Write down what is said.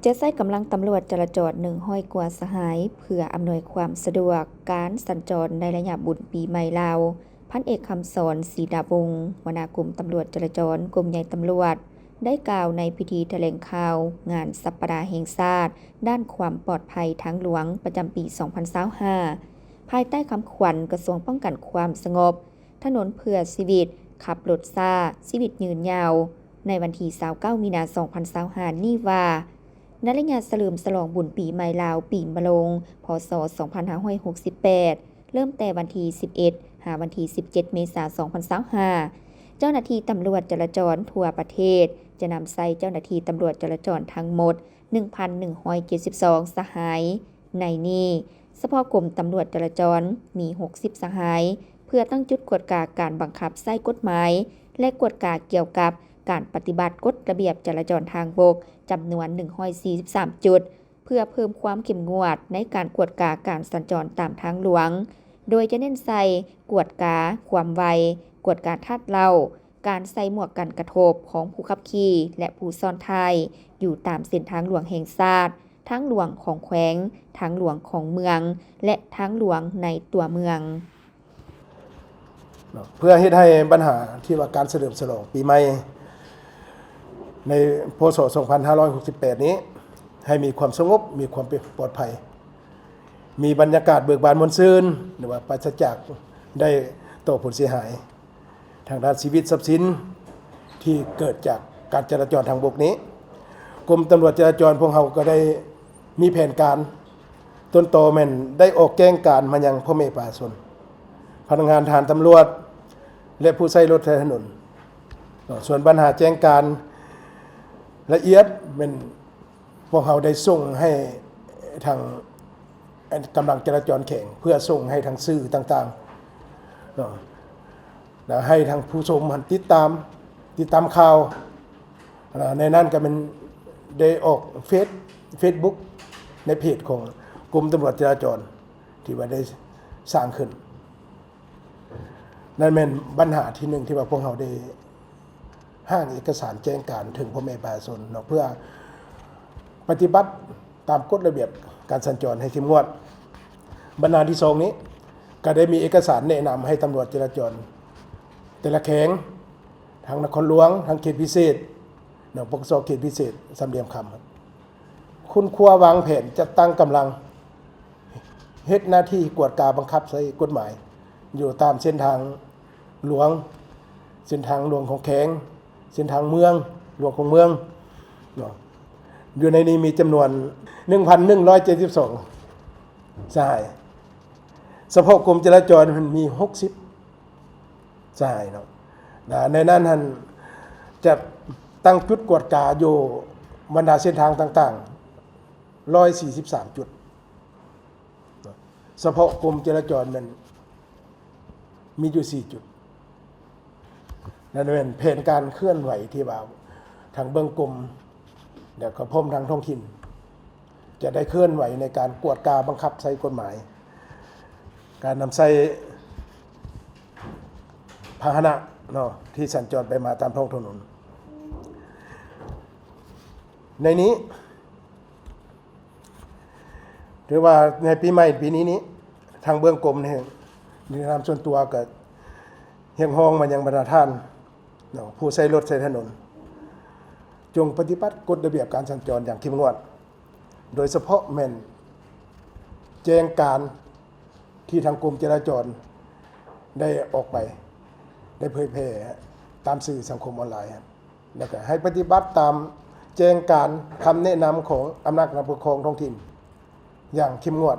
จะใช้กำลังตำรวจจราจร100 กว่าสหายเพื่ออำนวยความสะดวกการสัญจรในระยะบุญปีใหม่ลาวพันเอกคำสอนศรีดาวงศ์หัวหน้ากลุ่มตำรวจจราจรกรมใหญ่ตำรวจได้กล่าวในพิธีแถลงข่าวงานสัปดาห์แห่งชาติด้านความปลอดภัยทางหลวงประจำปี 2025 ภายใต้คำขวัญกระทรวงป้องกันความสงบถนนเพื่อชีวิตขับรถซ่าชีวิตยืนยาวในวันที่29 มีนาคม 2025 นี้ว่าณระยะเฉลิมฉลองบุญปีใหม่ลาวปีมะโรงพศ 2568 เริ่มแต่วันที่ 11 หาวันที่ 17 เมษายน 2025 เจ้าหน้าที่ตำรวจจราจรทั่วประเทศจะนำใส่เจ้าหน้าที่ตำรวจจราจรทั้งหมด 1,172 สหายในนี้เฉพาะกรมตำรวจจราจรมี 60 สหายเพื่อตั้งจุดกวดกาการบังคับใช้กฎหมายและกวดกาเกี่ยวกับการปฏิบัติกฎระเบียบจราจรทางบกจำนวน 143 จุดเพื่อเพิ่มความเข้มงวดในการกวดกาการสัญจรตามทางหลวงโดยจะเน้นใส่กวดกาความไวกวดกาทัดเหล้าการใส่หมวกกันกระทบของผู้ขับขี่และผู้ซ้อนท้ายอยู่ตามเส้นทางหลวงแห่งชาติทางหลวงของแขวงทางหลวงของเมืองและทางหลวงในตัวเมืองเพื่อให้ปัญหาที่ว่าการเฉลิมฉลองปีใหม่ในพ.ศ. 2568 นี้ให้มีความสงบมีความปลอดภัยมีบรรยากาศเบิกบานมวลซื่นหรือว่าปราศจากได้ต่อผลเสียหายทางด้านชีวิตทรัพย์สินที่เกิดจากการจราจรทางบกนี้กรมตำรวจจราจรพวกเราก็ได้มีแผนการต้นโตแม่นได้ออกแจ้งการมายังพ่อแม่ประชาชนพนักงานทหารตำรวจและผู้ใช้รถใช้ถนนส่วนปัญหาแจ้งการละเอียดเป็นพวกเราได้ส่งให้ทางกำลังจราจรแข่งเพื่อส่งให้ทางสื่อต่างๆให้ทางผู้ชมติดตามข่าวในนั้นก็เป็นได้ออกเฟซบุ๊กในเพจของกรมตำรวจจราจรที่ว่าได้สร้างขึ้นนั่นเป็นปัญหาที่หนึ่งที่ว่าพวกเราได้ห้างเอกสารแจ้งการถึงพ่อแม่ประชาชนเพื่อปฏิบัติตามกฎระเบียบการสัญจรให้เข้มงวดบรรณาที่สองนี้ก็ได้มีเอกสารแนะนำให้ตำรวจจราจรแต่ละแขวงทางนครหลวงทางเขตพิเศษปกสเขตพิเศษสำเหลี่ยมคำคุณครัววางแผนจะตั้งกำลังเฮ็ดหน้าที่กวดกาบังคับใช้กฎหมายอยู่ตามเส้นทางหลวงเส้นทางหลวงของแขวงเส้นทางเมืองหลวงของเมืองอยู่ในนี้มีจำนวน 1,172 สหายเฉพาะกรมจราจรมันมี 60 สหายในนั้นท่านจะตั้งจุดกวดกาอยู่บรรดาเส้นทางต่างๆ 143 จุดเฉพาะกรมจราจรมันมีอยู่ 4 จุดนั่นเป็นแผนการเคลื่อนไหวที่ว่าทางเบื้องกรมเดี๋ยวก็พร้อมทางท้องถิ่นจะได้เคลื่อนไหวในการกวดกาบังคับใช้กฎหมายการนำใช้พาหนะที่สัญจรไปมาตามท้องถนนในนี้หรือว่าในปีใหม่ปีนี้ทางเบื้องกรมเนี่ยในนามส่วนตัวก็เรียกร้องมายังบรรดาท่านผู้ใช้รถใช้ถนนจงปฏิบัติกฎระเบียบการสัญจรอย่างเข้มงวดโดยเฉพาะแม่นแจ้งการที่ทางกรมจราจรได้ออกไปได้เผยแพร่ตามสื่อสังคมออนไลน์แล้วก็ให้ปฏิบัติตามแจ้งการคำแนะนำของอำนาจการปกครองท้องถิ่นอย่างเข้มงวด